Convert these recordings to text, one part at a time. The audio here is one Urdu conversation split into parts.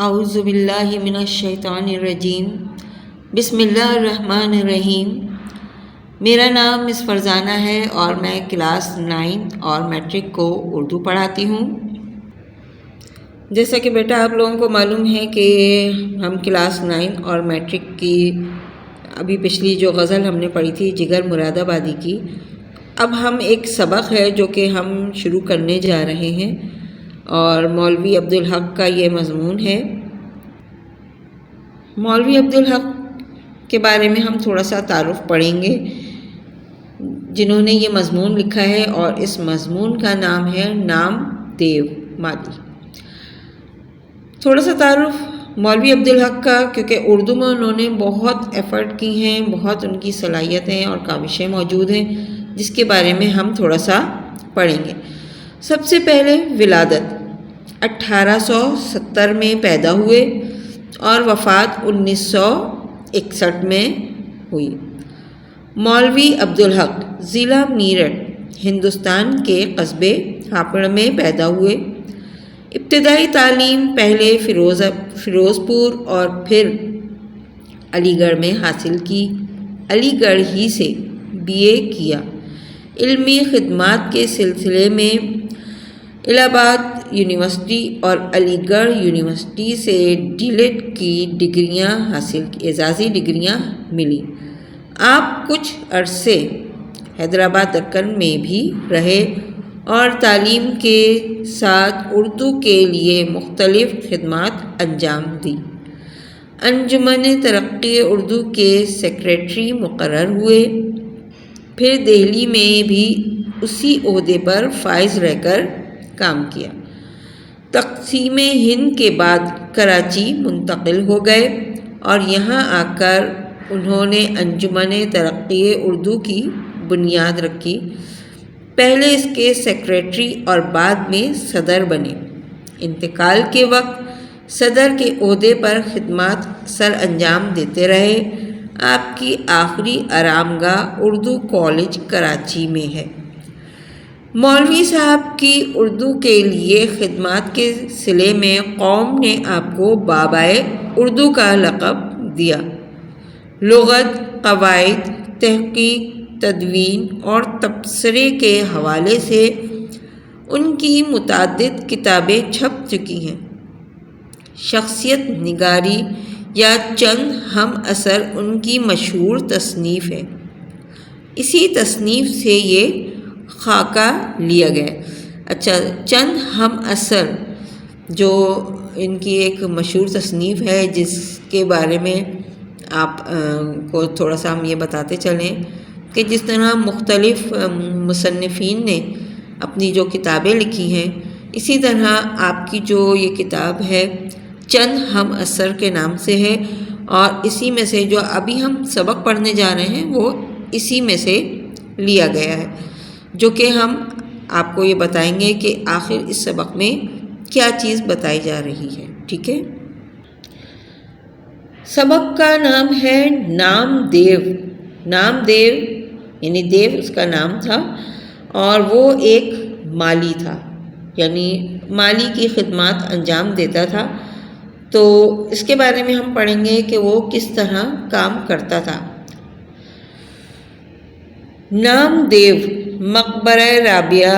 اعوذ باللہ من الشیطان الرجیم بسم اللہ الرحمن الرحیم۔ میرا نام مس فرزانہ ہے اور میں کلاس 9 اور میٹرک کو اردو پڑھاتی ہوں۔ جیسا کہ بیٹا آپ لوگوں کو معلوم ہے کہ ہم کلاس 9 اور میٹرک کی ابھی پچھلی جو غزل ہم نے پڑھی تھی جگر مراد آبادی کی، اب ہم ایک سبق ہے جو کہ ہم شروع کرنے جا رہے ہیں اور مولوی عبدالحق کا یہ مضمون ہے۔ مولوی عبدالحق کے بارے میں ہم تھوڑا سا تعارف پڑھیں گے، جنہوں نے یہ مضمون لکھا ہے، اور اس مضمون کا نام ہے نام دیو مادی۔ تھوڑا سا تعارف مولوی عبدالحق کا، کیونکہ اردو میں انہوں نے بہت ایفرٹ کی ہیں، بہت ان کی صلاحیتیں اور کاوشیں موجود ہیں، جس کے بارے میں ہم تھوڑا سا پڑھیں گے۔ سب سے پہلے ولادت 1870 میں پیدا ہوئے اور وفات 1961 میں ہوئی۔ مولوی عبدالحق ضلع میرٹھ ہندوستان کے قصبے ہاپڑ میں پیدا ہوئے۔ ابتدائی تعلیم پہلے فیروزپور اور پھر علی گڑھ میں حاصل کی۔ علی گڑھ ہی سے BA کیا۔ علمی خدمات کے سلسلے میں الہ آباد یونیورسٹی اور علی گڑھ یونیورسٹی سے DLED کی ڈگریاں حاصل کی، اعزازی ڈگریاں ملی۔ آپ کچھ عرصے حیدرآباد دکن میں بھی رہے اور تعلیم کے ساتھ اردو کے لیے مختلف خدمات انجام دی۔ انجمن ترقی اردو کے سیکریٹری مقرر ہوئے، پھر دہلی میں بھی اسی عہدے پر فائز رہ کر کام کیا۔ تقسیم ہند کے بعد کراچی منتقل ہو گئے اور یہاں آ کر انہوں نے انجمن ترقی اردو کی بنیاد رکھی۔ پہلے اس کے سیکریٹری اور بعد میں صدر بنے۔ انتقال کے وقت صدر کے عہدے پر خدمات سر انجام دیتے رہے۔ آپ کی آخری آرام گاہ اردو کالج کراچی میں ہے۔ مولوی صاحب کی اردو کے لیے خدمات کے صلے میں قوم نے آپ کو بابائے اردو کا لقب دیا۔ لغت، قواعد، تحقیق، تدوین اور تبصرے کے حوالے سے ان کی متعدد کتابیں چھپ چکی ہیں۔ شخصیت نگاری یا چند ہم اثر ان کی مشہور تصنیف ہے۔ اسی تصنیف سے یہ خاکہ لیا گیا۔ اچھا، چند ہم اثر جو ان کی ایک مشہور تصنیف ہے، جس کے بارے میں آپ کو تھوڑا سا ہم یہ بتاتے چلیں کہ جس طرح مختلف مصنفین نے اپنی جو کتابیں لکھی ہیں، اسی طرح آپ کی جو یہ کتاب ہے چند ہم اثر کے نام سے ہے، اور اسی میں سے جو ابھی ہم سبق پڑھنے جا رہے ہیں وہ اسی میں سے لیا گیا ہے، جو کہ ہم آپ کو یہ بتائیں گے کہ آخر اس سبق میں کیا چیز بتائی جا رہی ہے۔ ٹھیک ہے، سبق کا نام ہے نام دیو۔ نام دیو یعنی دیو اس کا نام تھا، اور وہ ایک مالی تھا، یعنی مالی کی خدمات انجام دیتا تھا۔ تو اس کے بارے میں ہم پڑھیں گے کہ وہ کس طرح کام کرتا تھا۔ نام دیو مقبرہ رابعہ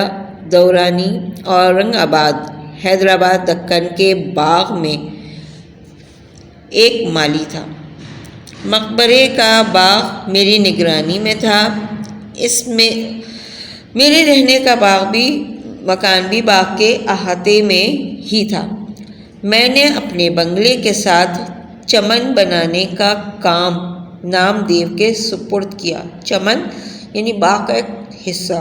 دورانی اورنگ آباد حیدرآباد دکن کے باغ میں ایک مالی تھا۔ مقبرے کا باغ میری نگرانی میں تھا۔ اس میں میرے رہنے کا مکان بھی باغ کے احاطے میں ہی تھا۔ میں نے اپنے بنگلے کے ساتھ چمن بنانے کا کام نام دیو کے سپرد کیا۔ چمن یعنی باغ کا ایک حصہ۔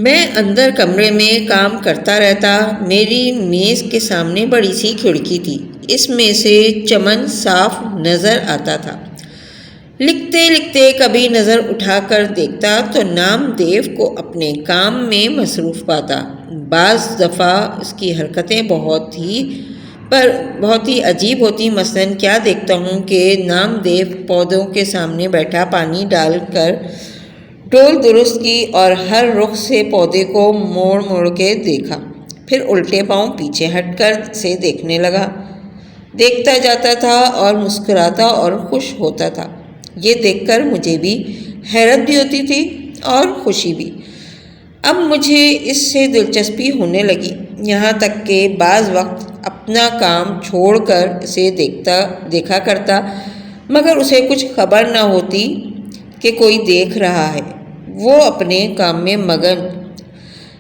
میں اندر کمرے میں کام کرتا رہتا۔ میری میز کے سامنے بڑی سی کھڑکی تھی، اس میں سے چمن صاف نظر آتا تھا۔ لکھتے لکھتے کبھی نظر اٹھا کر دیکھتا تو نام دیو کو اپنے کام میں مصروف پاتا۔ بعض دفعہ اس کی حرکتیں بہت ہی عجیب ہوتی۔ مثلاً کیا دیکھتا ہوں کہ نام دیو پودوں کے سامنے بیٹھا پانی ڈال کر ڈول درست کی اور ہر رخ سے پودے کو موڑ موڑ کے دیکھا۔ پھر الٹے پاؤں پیچھے ہٹ کر اسے دیکھنے لگا۔ دیکھتا جاتا تھا اور مسکراتا اور خوش ہوتا تھا۔ یہ دیکھ کر مجھے بھی حیرت بھی ہوتی تھی اور خوشی بھی۔ اب مجھے اس سے دلچسپی ہونے لگی، یہاں تک کہ بعض وقت اپنا کام چھوڑ کر اسے دیکھا کرتا، مگر اسے کچھ خبر نہ ہوتی کہ کوئی دیکھ رہا ہے، وہ اپنے کام میں مگن۔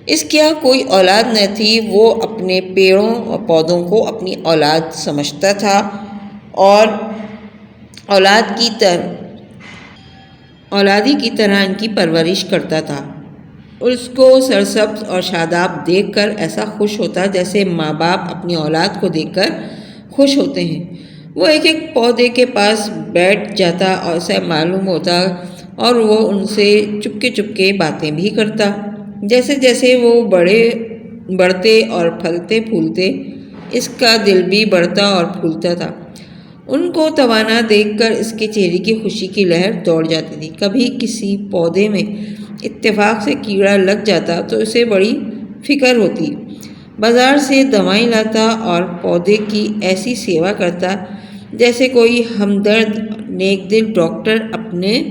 اس کیا کوئی اولاد نہ تھی، وہ اپنے پیڑوں اور پودوں کو اپنی اولاد سمجھتا تھا اور اولادی کی طرح ان کی پرورش کرتا تھا۔ اس کو سرسبز اور شاداب دیکھ کر ایسا خوش ہوتا جیسے ماں باپ اپنی اولاد کو دیکھ کر خوش ہوتے ہیں۔ وہ ایک ایک پودے کے پاس بیٹھ جاتا اور اسے معلوم ہوتا اور وہ ان سے چپکے باتیں بھی کرتا۔ جیسے جیسے وہ بڑھتے اور پھلتے پھولتے، اس کا دل بھی بڑھتا اور پھولتا تھا۔ ان کو توانا دیکھ کر اس کے چہرے کی خوشی کی لہر دوڑ جاتی تھی۔ کبھی کسی پودے میں اتفاق سے کیڑا لگ جاتا تو اسے بڑی فکر ہوتی، بازار سے دوائیں لاتا اور پودے کی ایسی سیوا کرتا جیسے کوئی ہمدرد نیک دل ڈاکٹر اپنے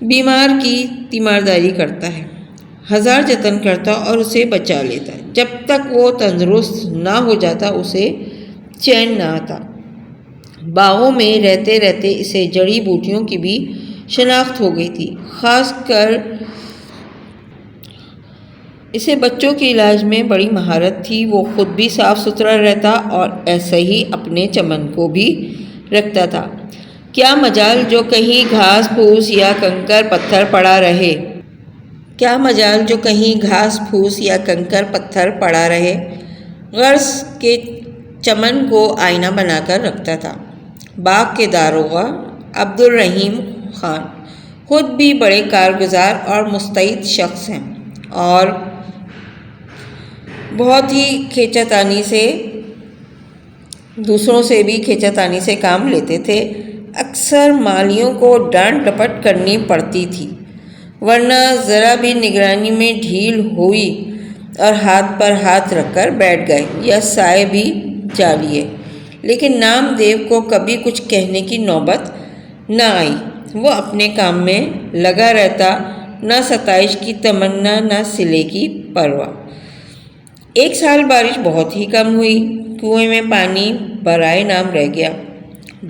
بیمار کی تیمارداری کرتا ہے۔ ہزار جتن کرتا اور اسے بچا لیتا، جب تک وہ تندرست نہ ہو جاتا اسے چین نہ آتا۔ باغوں میں رہتے رہتے اسے جڑی بوٹیوں کی بھی شناخت ہو گئی تھی، خاص کر اسے بچوں کے علاج میں بڑی مہارت تھی۔ وہ خود بھی صاف ستھرا رہتا اور ایسے ہی اپنے چمن کو بھی رکھتا تھا۔ کیا مجال جو کہیں گھاس پھوس یا کنکر پتھر پڑا رہے، غرض کے چمن کو آئینہ بنا کر رکھتا تھا۔ باغ کے داروغہ عبدالرحیم خان خود بھی بڑے کارگزار اور مستعد شخص ہیں اور بہت ہی کھینچاتانی سے دوسروں سے بھی کھینچاتانی سے کام لیتے تھے۔ اکثر مالیوں کو ڈانٹ ڈپٹ کرنی پڑتی تھی، ورنہ ذرا بھی نگرانی میں ڈھیل ہوئی اور ہاتھ پر ہاتھ رکھ کر بیٹھ گئے یا سائے بھی جا لیے، لیکن نام دیو کو کبھی کچھ کہنے کی نوبت نہ آئی۔ وہ اپنے کام میں لگا رہتا، نہ ستائش کی تمنا نہ صلے کی پرواہ۔ ایک سال بارش بہت ہی کم ہوئی، کنویں میں پانی برائے نام رہ گیا،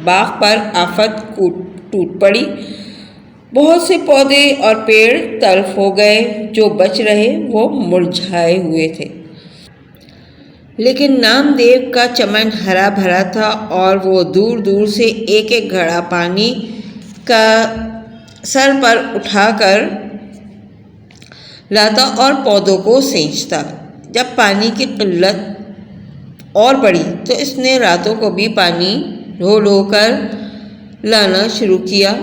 باغ پر آفت ٹوٹ پڑی، بہت سے پودے اور پیڑ تلف ہو گئے، جو بچ رہے وہ مرجھائے ہوئے تھے۔ لیکن نام دیو کا چمن ہرا بھرا تھا اور وہ دور دور سے ایک ایک گھڑا پانی کا سر پر اٹھا کر لاتا اور پودوں کو سینچتا۔ جب پانی کی قلت اور بڑھی تو اس نے راتوں کو بھی پانی ڈھو کر لانا شروع کیا۔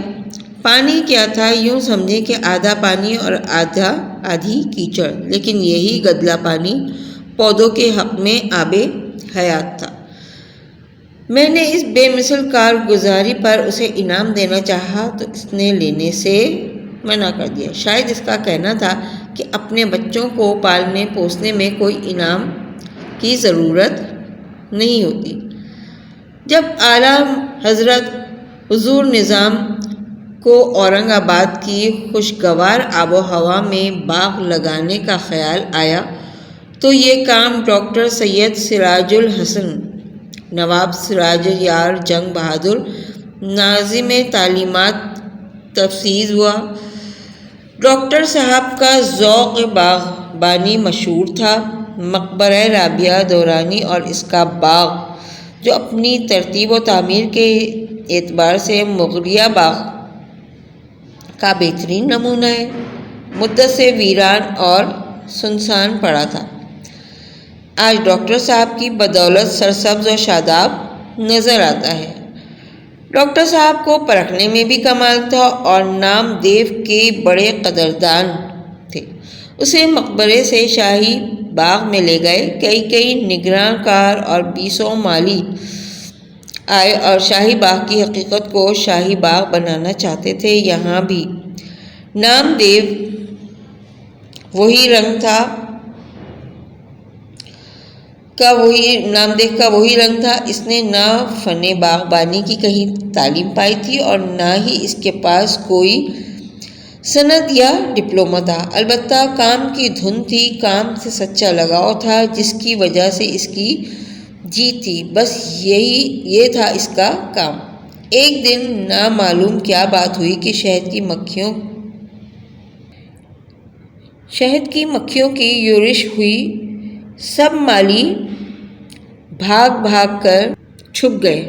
پانی کیا تھا، یوں سمجھے کہ آدھا پانی اور آدھی کیچڑ، لیکن یہی گدلا پانی پودوں کے حق میں آب حیات تھا۔ میں نے اس بے مثل کارگزاری پر اسے انعام دینا چاہا تو اس نے لینے سے منع کر دیا۔ شاید اس کا کہنا تھا کہ اپنے بچوں کو پالنے پوسنے میں کوئی انعام کی ضرورت نہیں ہوتی۔ جب اعلیٰ حضرت حضور نظام کو اورنگ آباد کی خوشگوار آب و ہوا میں باغ لگانے کا خیال آیا تو یہ کام ڈاکٹر سید سراج الحسن، نواب سراج یار جنگ بہادر، ناظم تعلیمات تفویض ہوا۔ ڈاکٹر صاحب کا ذوق باغبانی مشہور تھا۔ مقبرہ رابعہ دورانی اور اس کا باغ، جو اپنی ترتیب و تعمیر کے اعتبار سے مغلیہ باغ کا بہترین نمونہ ہے، مدت سے ویران اور سنسان پڑا تھا۔ آج ڈاکٹر صاحب کی بدولت سرسبز و شاداب نظر آتا ہے۔ ڈاکٹر صاحب کو پرکھنے میں بھی کمال تھا اور نام دیو کے بڑے قدردان تھے۔ اسے مقبرے سے شاہی باغ میں لے گئے، کئی نگراں کار اور 20 مالی آئے اور شاہی باغ کی حقیقت کو شاہی باغ بنانا چاہتے تھے۔ یہاں بھی نام دیو وہی رنگ تھا، نامدیو کا وہی رنگ تھا۔ اس نے نہ فن باغبانی کی کہیں تعلیم پائی تھی اور نہ ہی اس کے پاس کوئی سند یا ڈپلومہ تھا، البتہ کام کی دھن تھی، کام سے سچا لگاؤ تھا، جس کی وجہ سے اس کی جیت تھی، بس یہ تھا اس کا کام۔ ایک دن نامعلوم کیا بات ہوئی کہ شہد کی مکھیوں کی یورش ہوئی، سب مالی بھاگ کر چھپ گئے،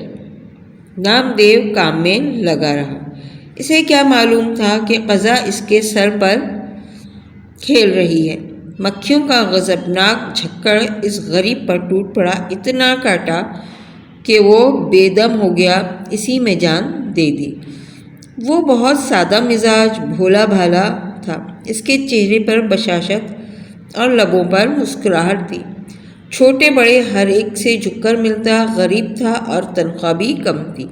نامدیو کام میں لگا رہا۔ اسے کیا معلوم تھا کہ قضا اس کے سر پر کھیل رہی ہے۔ مکھیوں کا غضبناک جھکڑ اس غریب پر ٹوٹ پڑا، اتنا کاٹا کہ وہ بے دم ہو گیا، اسی میں جان دے دی۔ وہ بہت سادہ مزاج، بھولا بھالا تھا، اس کے چہرے پر بشاشت اور لبوں پر مسکراہٹ تھی، چھوٹے بڑے ہر ایک سے جھک کر ملتا، غریب تھا اور تنخواہ بھی کم تھی،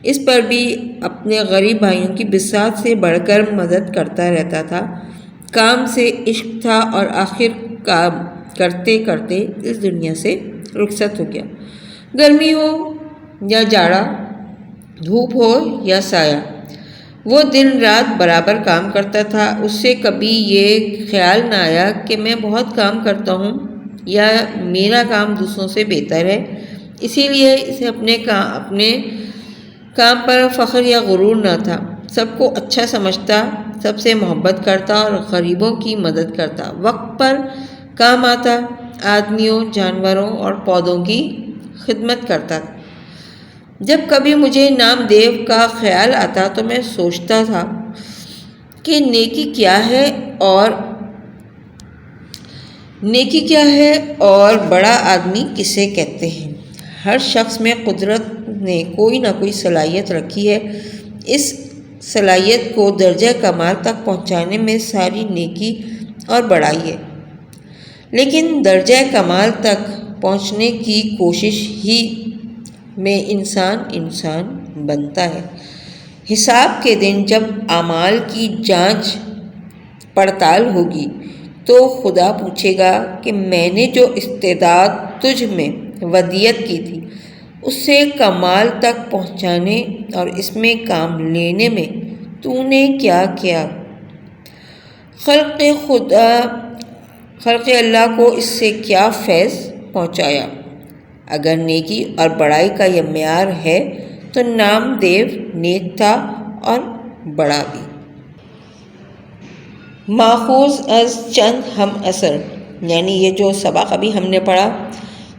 اس پر بھی اپنے غریب بھائیوں کی بساط سے بڑھ کر مدد کرتا رہتا تھا۔ کام سے عشق تھا اور آخر کام کرتے کرتے اس دنیا سے رخصت ہو گیا۔ گرمی ہو یا جاڑا، دھوپ ہو یا سایہ، وہ دن رات برابر کام کرتا تھا۔ اس سے کبھی یہ خیال نہ آیا کہ میں بہت کام کرتا ہوں یا میرا کام دوسروں سے بہتر ہے، اسی لیے اسے اپنے کام پر فخر یا غرور نہ تھا۔ سب کو اچھا سمجھتا، سب سے محبت کرتا اور غریبوں کی مدد کرتا، وقت پر کام آتا، آدمیوں، جانوروں اور پودوں کی خدمت کرتا تھا۔ جب کبھی مجھے نامدیو کا خیال آتا تو میں سوچتا تھا کہ نیکی کیا ہے اور بڑا آدمی کسے کہتے ہیں۔ ہر شخص میں قدرت نے کوئی نہ کوئی صلاحیت رکھی ہے، اس صلاحیت کو درجہ کمال تک پہنچانے میں ساری نیکی اور بڑائی ہے، لیکن درجہ کمال تک پہنچنے کی کوشش ہی میں انسان بنتا ہے۔ حساب کے دن جب اعمال کی جانچ پڑتال ہوگی تو خدا پوچھے گا کہ میں نے جو استعداد تجھ میں ودیعت کی تھی، اس سے کمال تک پہنچانے اور اس میں کام لینے میں تو نے کیا کیا؟ خلق اللہ کو اس سے کیا فیض پہنچایا؟ اگر نیکی اور بڑائی کا یہ معیار ہے تو نامدیو نیک تھا اور بڑا بھی۔ ماخوذ از چند ہم اثر، یعنی یہ جو سبق ابھی ہم نے پڑھا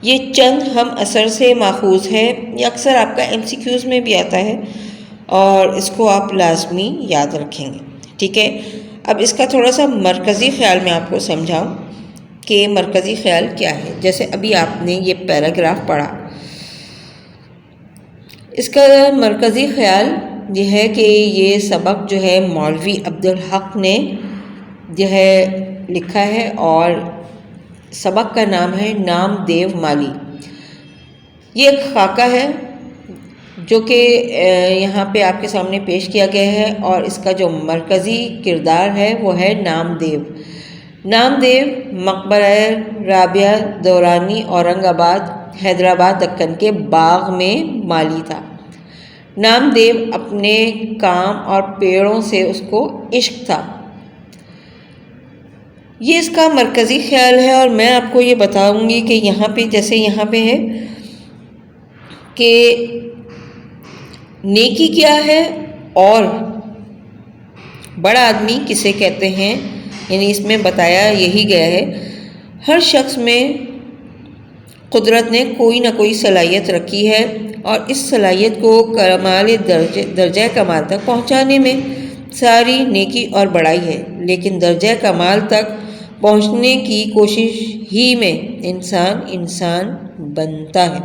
یہ چند ہم اثر سے ماخوذ ہے۔ یہ اکثر آپ کا MCQs میں بھی آتا ہے اور اس کو آپ لازمی یاد رکھیں گے، ٹھیک ہے۔ اب اس کا تھوڑا سا مرکزی خیال میں آپ کو سمجھاؤں کہ مرکزی خیال کیا ہے۔ جیسے ابھی آپ نے یہ پیراگراف پڑھا، اس کا مرکزی خیال یہ ہے کہ یہ سبق جو ہے مولوی عبدالحق نے جو ہے لکھا ہے اور سبق کا نام ہے نامدیو مالی۔ یہ ایک خاکہ ہے جو کہ یہاں پہ آپ کے سامنے پیش کیا گیا ہے اور اس کا جو مرکزی کردار ہے وہ ہے نامدیو۔ نامدیو مقبرہ رابعہ دورانی اورنگ آباد حیدرآباد دکن کے باغ میں مالی تھا۔ نامدیو اپنے کام اور پیڑوں سے اس کو عشق تھا، یہ اس کا مرکزی خیال ہے۔ اور میں آپ کو یہ بتاؤں گی کہ یہاں پہ جیسے یہاں پہ ہے کہ نیکی کیا ہے اور بڑا آدمی کسے کہتے ہیں، یعنی اس میں بتایا یہی گیا ہے ہر شخص میں قدرت نے کوئی نہ کوئی صلاحیت رکھی ہے اور اس صلاحیت کو درجہ کمال تک پہنچانے میں ساری نیکی اور بڑائی ہے، لیکن درجہ کمال تک پہنچنے کی کوشش ہی میں انسان بنتا ہے۔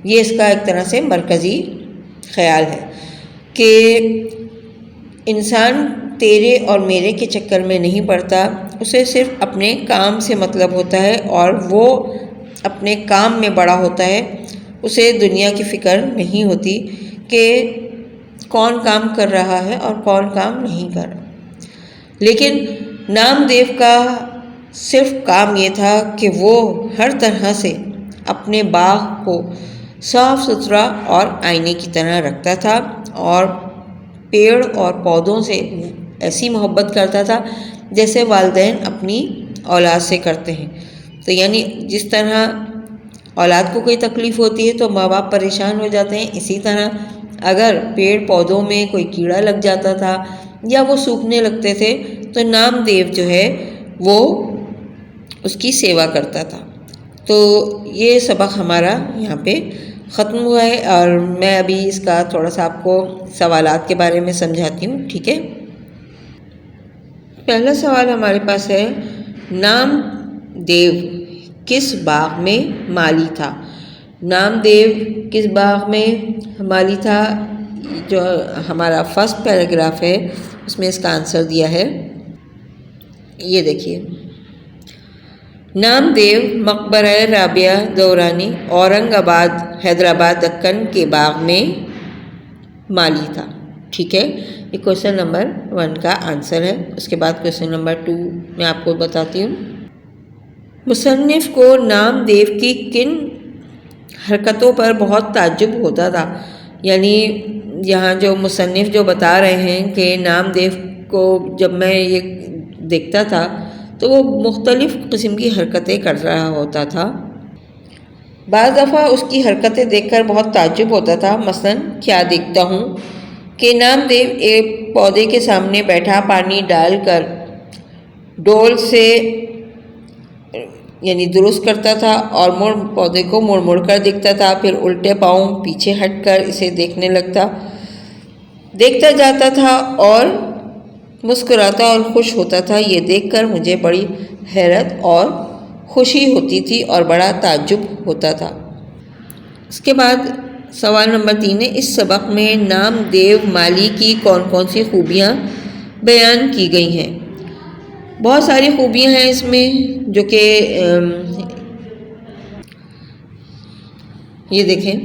یہ اس کا ایک طرح سے مرکزی خیال ہے کہ انسان تیرے اور میرے کے چکر میں نہیں پڑتا، اسے صرف اپنے کام سے مطلب ہوتا ہے اور وہ اپنے کام میں بڑا ہوتا ہے، اسے دنیا کی فکر نہیں ہوتی کہ کون کام کر رہا ہے اور کون کام نہیں کر رہا۔ لیکن نامدیو کا صرف کام یہ تھا کہ وہ ہر طرح سے اپنے باغ کو صاف ستھرا اور آئینے کی طرح رکھتا تھا اور پیڑ اور پودوں سے ایسی محبت کرتا تھا جیسے والدین اپنی اولاد سے کرتے ہیں۔ تو یعنی جس طرح اولاد کو کوئی تکلیف ہوتی ہے تو ماں باپ پریشان ہو جاتے ہیں، اسی طرح اگر پیڑ پودوں میں کوئی کیڑا لگ جاتا تھا یا وہ سوکھنے لگتے تھے تو نام دیو جو ہے وہ اس کی سیوا کرتا تھا۔ تو یہ سبق ہمارا یہاں پہ ختم ہوا ہے، اور میں ابھی اس کا تھوڑا سا آپ کو سوالات کے بارے میں سمجھاتی ہوں، ٹھیک ہے؟ پہلا سوال ہمارے پاس ہے، نام دیو کس باغ میں مالی تھا؟ نام دیو کس باغ میں مالی تھا؟ جو ہمارا فرسٹ پیراگراف ہے اس میں اس کا آنسر دیا ہے، یہ دیکھیے، نام دیو مقبرہ رابعہ دورانی اورنگ آباد حیدرآباد دکن کے باغ میں مالی تھا، ٹھیک ہے؟ یہ کویشچن نمبر 1 کا آنسر ہے۔ اس کے بعد کویشچن نمبر 2 میں آپ کو بتاتی ہوں۔ مصنف کو نام دیو کی کن حرکتوں پر بہت تعجب ہوتا تھا؟ یعنی یہاں جو مصنف جو بتا رہے ہیں کہ نام دیو کو جب میں یہ دیکھتا تھا تو وہ مختلف قسم کی حرکتیں کر رہا ہوتا تھا۔ بعض دفعہ اس کی حرکتیں دیکھ کر بہت تعجب ہوتا تھا، مثلاً کیا دیکھتا ہوں کہ نام دیو ایک پودے کے سامنے بیٹھا پانی ڈال کر ڈول سے یعنی درست کرتا تھا اور پودے کو مڑ مڑ کر دیکھتا تھا، پھر الٹے پاؤں پیچھے ہٹ کر اسے دیکھتا جاتا تھا اور مسکراتا اور خوش ہوتا تھا۔ یہ دیکھ کر مجھے بڑی حیرت اور خوشی ہوتی تھی اور بڑا تعجب ہوتا تھا۔ اس کے بعد سوال نمبر 3 ہے، اس سبق میں نام دیو مالی کی کون کون سی خوبیاں بیان کی گئی ہیں؟ بہت ساری خوبیاں ہیں اس میں، جو کہ یہ دیکھیں،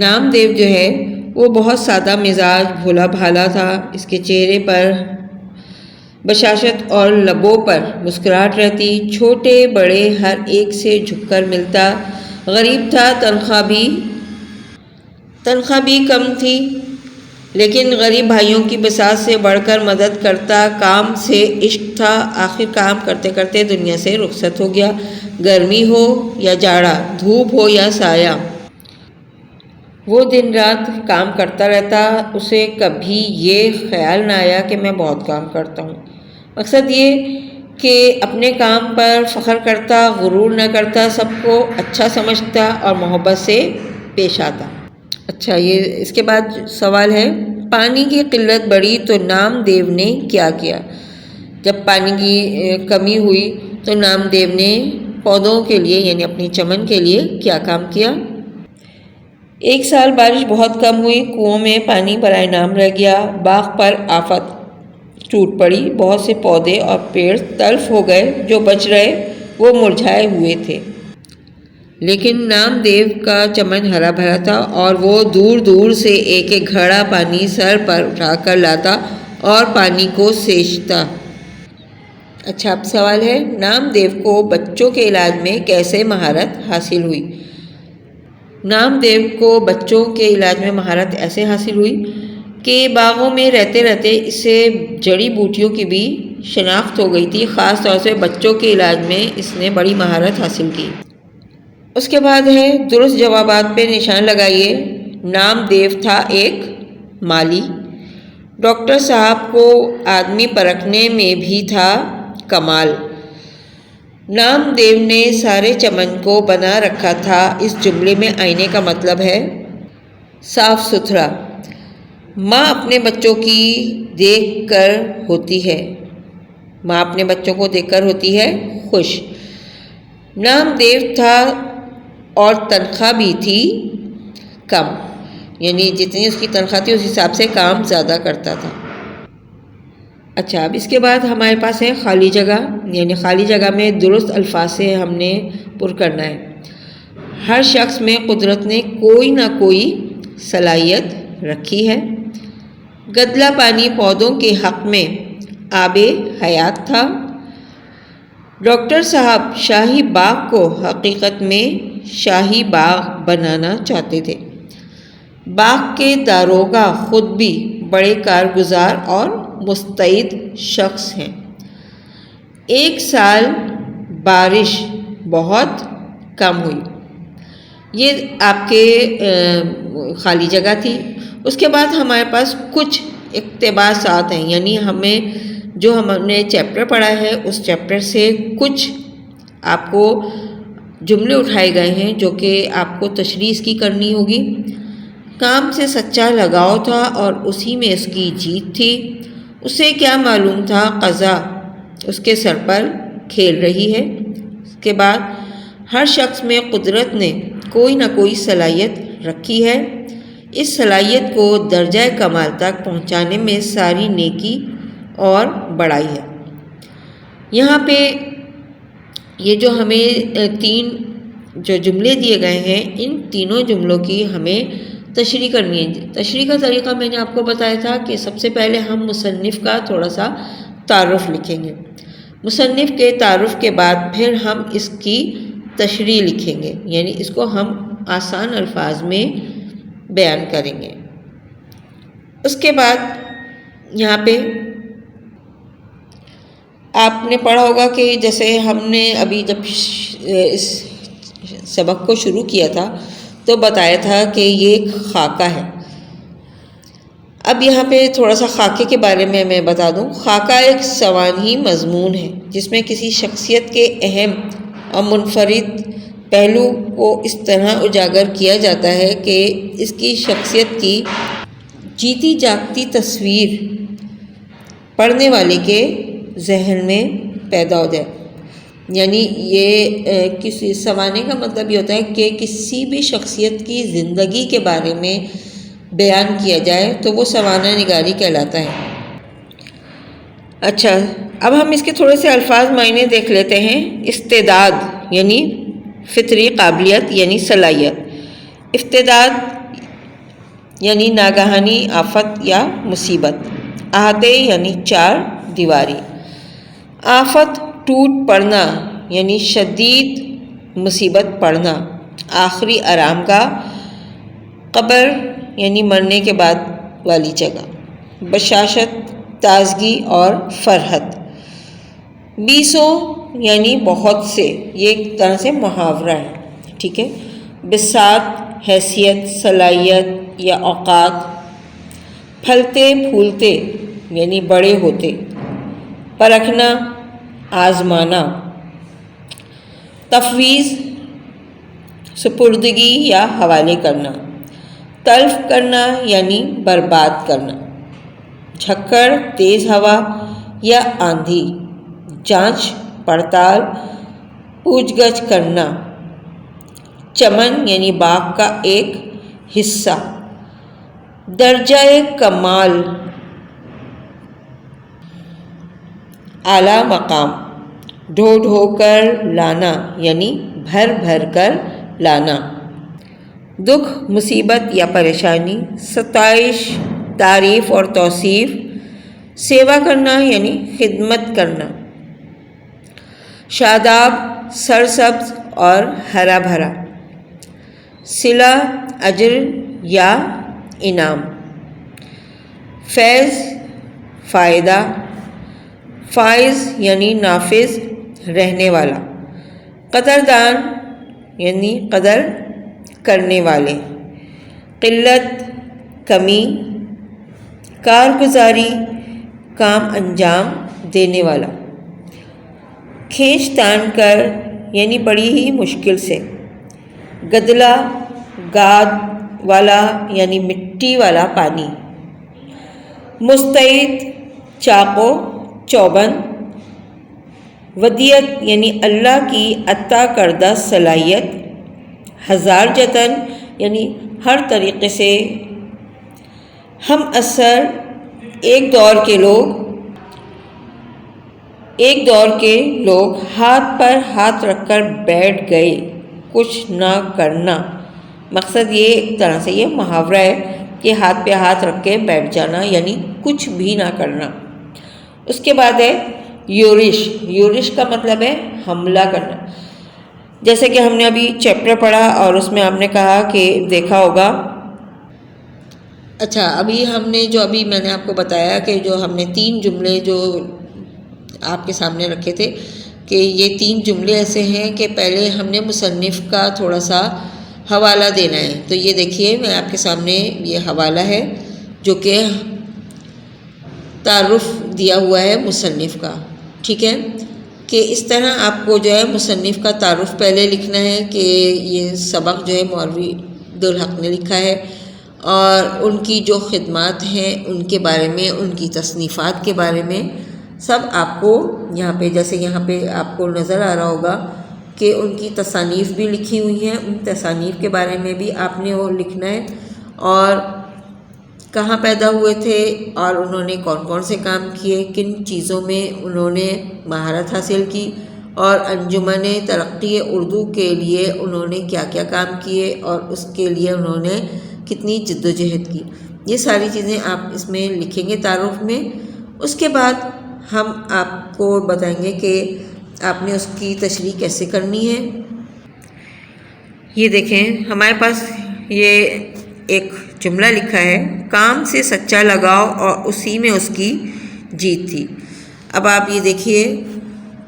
نام دیو جو ہے وہ بہت سادہ مزاج، بھولا بھالا تھا۔ اس کے چہرے پر بشاشت اور لبوں پر مسکراہٹ رہتی، چھوٹے بڑے ہر ایک سے جھک کر ملتا، غریب تھا، تنخواہ بھی کم تھی، لیکن غریب بھائیوں کی بساط سے بڑھ کر مدد کرتا، کام سے عشق تھا۔ آخر کام کرتے کرتے دنیا سے رخصت ہو گیا، گرمی ہو یا جاڑا، دھوپ ہو یا سایہ، وہ دن رات کام کرتا رہتا۔ اسے کبھی یہ خیال نہ آیا کہ میں بہت کام کرتا ہوں۔ مقصد یہ کہ اپنے کام پر فخر کرتا، غرور نہ کرتا، سب کو اچھا سمجھتا اور محبت سے پیش آتا۔ اچھا، یہ اس کے بعد سوال ہے، پانی کی قلت بڑھی تو نام دیو نے کیا کیا؟ جب پانی کی کمی ہوئی تو نام دیو نے پودوں کے لیے یعنی اپنی چمن کے لیے کیا کام کیا؟ ایک سال بارش بہت کم ہوئی، کنووں میں پانی برائے نام رہ گیا، باغ پر آفت ٹوٹ پڑی، بہت سے پودے اور پیڑ تلف ہو گئے، جو بچ رہے وہ مرجھائے ہوئے تھے، لیکن نام دیو کا چمن ہرا بھرا تھا اور وہ دور دور سے ایک ایک گھڑا پانی سر پر اٹھا کر لاتا اور پانی کو سینچتا۔ اچھا، اب سوال ہے، نام دیو کو بچوں کے علاج میں کیسے مہارت حاصل ہوئی؟ نام دیو کو بچوں کے علاج میں مہارت ایسے حاصل ہوئی کہ باغوں میں رہتے رہتے اسے جڑی بوٹیوں کی بھی شناخت ہو گئی تھی، خاص طور سے بچوں کے علاج میں اس نے بڑی مہارت حاصل کی۔ اس کے بعد ہے، درست جوابات پہ نشان لگائیے۔ نام دیو تھا ایک مالی، ڈاکٹر صاحب کو آدمی پرکھنے میں بھی تھا کمال، نام دیو نے سارے چمن کو بنا رکھا تھا۔ اس جملے میں آئینے کا مطلب ہے صاف ستھرا۔ ماں اپنے بچوں کی دیکھ کر ہوتی ہے، ماں اپنے بچوں کو دیکھ کر ہوتی ہے خوش۔ نام دیو تھا اور تنخواہ بھی تھی کم، یعنی جتنی اس کی تنخواہ تھی اس حساب سے کام زیادہ کرتا تھا۔ اچھا، اب اس کے بعد ہمارے پاس ہے خالی جگہ، یعنی خالی جگہ میں درست الفاظ سے ہم نے پر کرنا ہے۔ ہر شخص میں قدرت نے کوئی نہ کوئی صلاحیت رکھی ہے۔ گدلا پانی پودوں کے حق میں آب حیات تھا۔ ڈاکٹر صاحب شاہی باغ کو حقیقت میں شاہی باغ بنانا چاہتے تھے۔ باغ کے داروغہ خود بھی بڑے کارگزار اور مستعد شخص ہیں۔ ایک سال بارش بہت کم ہوئی۔ یہ آپ کے خالی جگہ تھی۔ اس کے بعد ہمارے پاس کچھ اقتباسات ہیں، یعنی ہم نے چیپٹر پڑھا ہے اس چیپٹر سے کچھ آپ کو جملے اٹھائے گئے ہیں جو کہ آپ کو تشریح کی کرنی ہوگی۔ کام سے سچا لگاؤ تھا اور اسی میں اس کی جیت تھی۔ اسے کیا معلوم تھا قضا اس کے سر پر کھیل رہی ہے۔ اس کے بعد ہر شخص میں قدرت نے کوئی نہ کوئی صلاحیت رکھی ہے۔ اس صلاحیت کو درجہ کمال تک پہنچانے میں ساری نیکی اور بڑائی ہے۔ یہاں پہ یہ جو ہمیں 3 جو جملے دیے گئے ہیں، ان تینوں جملوں کی ہمیں تشریح کرنی ہے۔ تشریح کا طریقہ میں نے آپ کو بتایا تھا کہ سب سے پہلے ہم مصنف کا تھوڑا سا تعارف لکھیں گے۔ مصنف کے تعارف کے بعد پھر ہم اس کی تشریح لکھیں گے، یعنی اس کو ہم آسان الفاظ میں بیان کریں گے۔ اس کے بعد یہاں پہ آپ نے پڑھا ہوگا کہ جیسے ہم نے ابھی جب اس سبق کو شروع کیا تھا تو بتایا تھا کہ یہ ایک خاکہ ہے۔ اب یہاں پہ تھوڑا سا خاکے کے بارے میں بتا دوں۔ خاکہ ایک سوانحی مضمون ہے جس میں کسی شخصیت کے اہم اور منفرد پہلو کو اس طرح اجاگر کیا جاتا ہے کہ اس کی شخصیت کی جیتی جاگتی تصویر پڑھنے والے کے ذہن میں پیدا ہو جائے۔ یعنی یہ کسی سوانح کا مطلب یہ ہوتا ہے کہ کسی بھی شخصیت کی زندگی کے بارے میں بیان کیا جائے تو وہ سوانح نگاری کہلاتا ہے۔ اچھا، اب ہم اس کے تھوڑے سے الفاظ معنی دیکھ لیتے ہیں۔ استعداد یعنی فطری قابلیت یعنی صلاحیت۔ استعداد یعنی ناگہانی آفت یا مصیبت۔ احاطے یعنی 4 دیواری۔ آفت ٹوٹ پڑنا یعنی شدید مصیبت پڑنا۔ آخری آرام گاہ۔ قبر یعنی مرنے کے بعد والی جگہ۔ بشاشت تازگی اور فرحت۔ بیسوں یعنی بہت سے، یہ ایک طرح سے محاورہ ہے، ٹھیک ہے۔ بساط حیثیت، صلاحیت یا اوقات۔ پھلتے پھولتے یعنی بڑے ہوتے۔ پرکھنا آزمانا۔ تفویض سپردگی یا حوالے کرنا۔ تلف کرنا یعنی برباد کرنا۔ جھکڑ تیز ہوا یا آندھی۔ جانچ پڑتال پوچھ گچھ کرنا۔ چمن یعنی باغ کا ایک حصہ۔ درجہ کمال اعلیٰ مقام۔ ڈھو ڈھو کر لانا یعنی بھر بھر کر لانا۔ دکھ مصیبت یا پریشانی۔ ستائش تعریف اور توصیف۔ سیوا کرنا یعنی خدمت کرنا۔ شاداب سرسبز اور ہرا بھرا۔ صلہ اجر یا انعام۔ فیض فائدہ۔ فائز یعنی نافذ رہنے والا۔ قدردان یعنی قدر کرنے والے۔ قلت کمی۔ کارگزاری کام انجام دینے والا۔ کھینچ تان کر یعنی بڑی ہی مشکل سے۔ گدلا گاد والا یعنی مٹی والا پانی۔ مستعد چاقو چوبند۔ ودیت یعنی اللہ کی عطا کردہ صلاحیت۔ ہزار جتن یعنی ہر طریقے سے ہم اثر ایک دور کے لوگ ہاتھ پر ہاتھ رکھ کر بیٹھ گئے، کچھ نہ کرنا۔ مقصد یہ ایک طرح سے یہ محاورہ ہے کہ ہاتھ پہ ہاتھ رکھ کے بیٹھ جانا یعنی کچھ بھی نہ کرنا۔ اس کے بعد ہے یورش کا مطلب ہے حملہ کرنا. جیسے کہ ہم نے ابھی چیپٹر پڑھا اور اس میں آپ نے کہا کہ دیکھا ہوگا. اچھا ابھی ہم نے میں نے آپ کو بتایا کہ جو ہم نے 3 جملے جو آپ کے سامنے رکھے تھے کہ یہ 3 جملے ایسے ہیں کہ پہلے ہم نے مصنف کا تھوڑا سا حوالہ دینا ہے. تو یہ دیکھیے میں آپ کے سامنے یہ حوالہ ہے جو کہ تعارف دیا ہوا ہے مصنف کا. ٹھیک ہے کہ اس طرح آپ کو جو ہے مصنف کا تعارف پہلے لکھنا ہے کہ یہ سبق جو ہے مولوی عبدالحق نے لکھا ہے اور ان کی جو خدمات ہیں ان کے بارے میں، ان کی تصنیفات کے بارے میں سب آپ کو یہاں پہ، جیسے یہاں پہ آپ کو نظر آ رہا ہوگا کہ ان کی تصانیف بھی لکھی ہوئی ہیں، ان تصانیف کے بارے میں بھی آپ نے وہ لکھنا ہے اور کہاں پیدا ہوئے تھے اور انہوں نے کون کون سے کام کیے، کن چیزوں میں انہوں نے مہارت حاصل کی اور انجمن ترقی اردو کے لیے انہوں نے کیا کیا کام کیے اور اس کے لیے انہوں نے کتنی جد و جہد کی. یہ ساری چیزیں آپ اس میں لکھیں گے تعارف میں. اس کے بعد ہم آپ کو بتائیں گے کہ آپ نے اس کی تشریح کیسے کرنی ہے. یہ دیکھیں ہمارے پاس یہ ایک جملہ لکھا ہے، کام سے سچا لگاؤ اور اسی میں اس کی جیت تھی. اب آپ یہ دیکھیے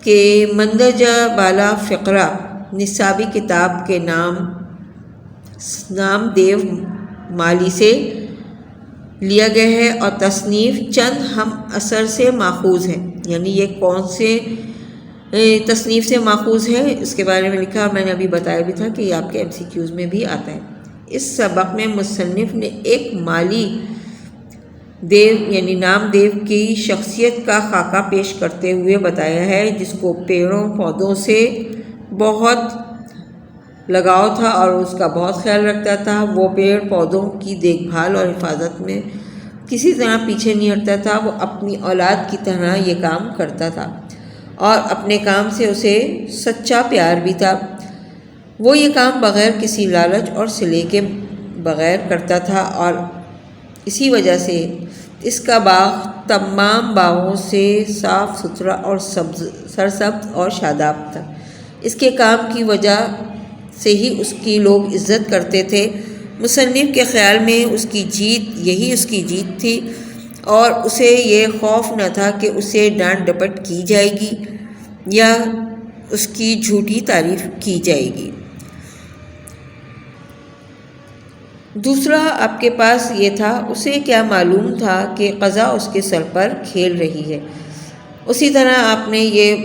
کہ مندرجہ بالا فقرہ نصابی کتاب کے نام دیو مالی سے لیا گیا ہے اور تصنیف چند ہم اثر سے ماخوذ ہے. یعنی یہ کون سے تصنیف سے ماخوذ ہے اس کے بارے میں لکھا اور میں نے ابھی بتایا بھی تھا کہ یہ آپ کے MCQs میں بھی آتا ہے. اس سبق میں مصنف نے ایک مالی دیو یعنی نام دیو کی شخصیت کا خاکہ پیش کرتے ہوئے بتایا ہے جس کو پیڑوں پودوں سے بہت لگاؤ تھا اور اس کا بہت خیال رکھتا تھا. وہ پیڑ پودوں کی دیکھ بھال اور حفاظت میں کسی طرح پیچھے نہیں ہٹتا تھا. وہ اپنی اولاد کی طرح یہ کام کرتا تھا اور اپنے کام سے اسے سچا پیار بھی تھا. وہ یہ کام بغیر کسی لالچ اور صلے کے بغیر کرتا تھا اور اسی وجہ سے اس کا باغ تمام باغوں سے صاف ستھرا اور سرسبز اور شاداب تھا. اس کے کام کی وجہ سے ہی اس کی لوگ عزت کرتے تھے. مصنف کے خیال میں اس کی جیت تھی اور اسے یہ خوف نہ تھا کہ اسے ڈانٹ ڈپٹ کی جائے گی یا اس کی جھوٹی تعریف کی جائے گی. دوسرا آپ کے پاس یہ تھا، اسے کیا معلوم تھا کہ قضا اس کے سر پر کھیل رہی ہے. اسی طرح آپ نے یہ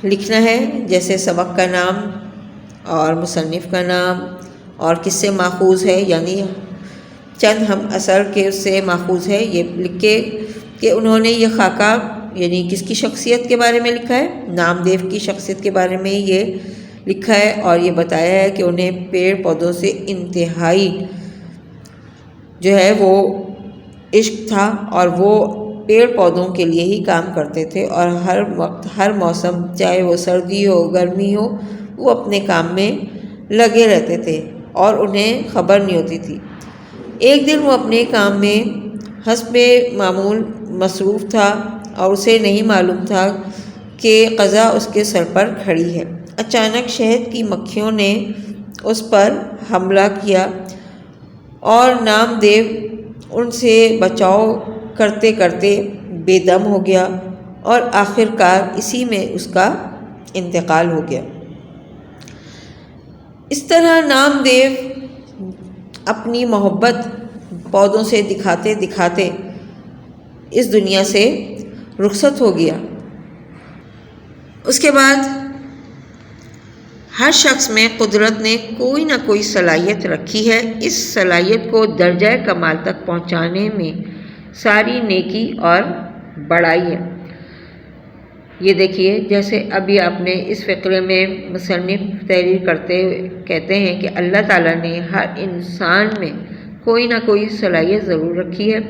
لکھنا ہے جیسے سبق کا نام اور مصنف کا نام اور کس سے ماخوذ ہے، یعنی چند ہم اثر کے اس سے ماخوذ ہے. یہ لکھ کے کہ انہوں نے یہ خاکہ یعنی کس کی شخصیت کے بارے میں لکھا ہے، نام دیو کی شخصیت کے بارے میں یہ لکھا ہے اور یہ بتایا ہے کہ انہیں پیڑ پودوں سے انتہائی جو ہے وہ عشق تھا اور وہ پیڑ پودوں کے لیے ہی کام کرتے تھے اور ہر وقت ہر موسم چاہے وہ سردی ہو گرمی ہو وہ اپنے کام میں لگے رہتے تھے اور انہیں خبر نہیں ہوتی تھی. ایک دن وہ اپنے کام میں حسب معمول مصروف تھا اور اسے نہیں معلوم تھا کہ قضا اس کے سر پر کھڑی ہے. اچانک شہد کی مکھیوں نے اس پر حملہ کیا اور نام دیو ان سے بچاؤ کرتے کرتے بے دم ہو گیا اور آخر کار اسی میں اس کا انتقال ہو گیا. اس طرح نام دیو اپنی محبت پودوں سے دکھاتے دکھاتے اس دنیا سے رخصت ہو گیا. اس کے بعد ہر شخص میں قدرت نے کوئی نہ کوئی صلاحیت رکھی ہے. اس صلاحیت کو درجہ کمال تک پہنچانے میں ساری نیکی اور بڑائی ہے. یہ دیکھیے جیسے ابھی آپ نے اس فقرے میں مصنف تحریر کرتے ہوئے کہتے ہیں کہ اللہ تعالیٰ نے ہر انسان میں کوئی نہ کوئی صلاحیت ضرور رکھی ہے.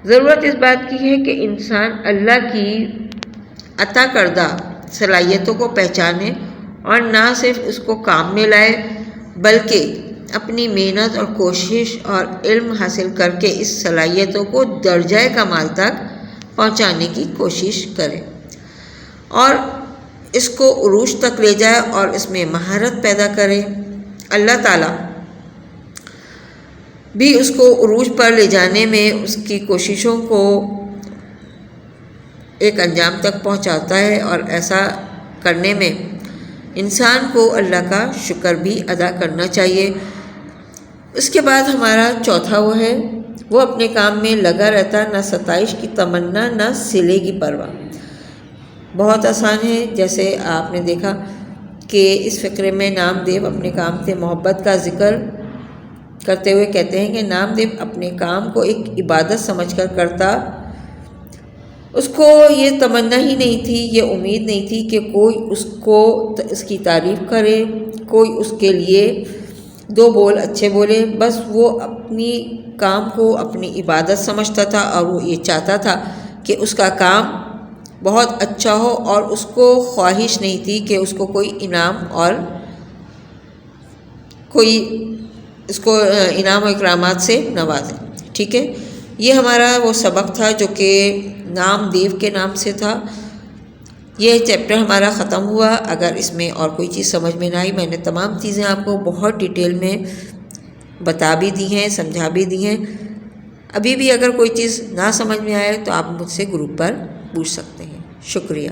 ضرورت اس بات کی ہے کہ انسان اللہ کی عطا کردہ صلاحیتوں کو پہچانے اور نہ صرف اس کو کام میں لائے بلکہ اپنی محنت اور کوشش اور علم حاصل کر کے اس صلاحیتوں کو درجہ کمال تک پہنچانے کی کوشش کرے. اور اس کو عروج تک لے جائے اور اس میں مہارت پیدا کرے۔ اللہ تعالیٰ بھی اس کو عروج پر لے جانے میں اس کی کوششوں کو ایک انجام تک پہنچاتا ہے، اور ایسا کرنے میں انسان کو اللہ کا شکر بھی ادا کرنا چاہیے۔ اس کے بعد ہمارا چوتھا وہ اپنے کام میں لگا رہتا، نہ ستائش کی تمنا نہ صلے کی پرواہ۔ بہت آسان ہے، جیسے آپ نے دیکھا کہ اس فقرے میں نام دیو اپنے کام سے محبت کا ذکر کرتے ہوئے کہتے ہیں کہ نام دیو اپنے کام کو ایک عبادت سمجھ کر کرتا۔ اس کو یہ تمنا ہی نہیں تھی، یہ امید نہیں تھی کہ کوئی اس کی تعریف کرے، کوئی اس کے لیے دو بول اچھے بولے۔ بس وہ اپنی کام کو اپنی عبادت سمجھتا تھا، اور وہ یہ چاہتا تھا کہ اس کا کام بہت اچھا ہو، اور اس کو خواہش نہیں تھی کہ اس کو کوئی انعام اور کوئی اس کو انعام و اکرامات سے نوازے۔ ٹھیک ہے، یہ ہمارا وہ سبق تھا جو کہ نام دیو کے نام سے تھا۔ یہ چیپٹر ہمارا ختم ہوا۔ اگر اس میں اور کوئی چیز سمجھ میں نہ آئی، میں نے تمام چیزیں آپ کو بہت ڈیٹیل میں بتا بھی دی ہیں، سمجھا بھی دی ہیں۔ ابھی بھی اگر کوئی چیز نہ سمجھ میں آئے تو آپ مجھ سے گروپ پر پوچھ سکتے ہیں۔ شکریہ۔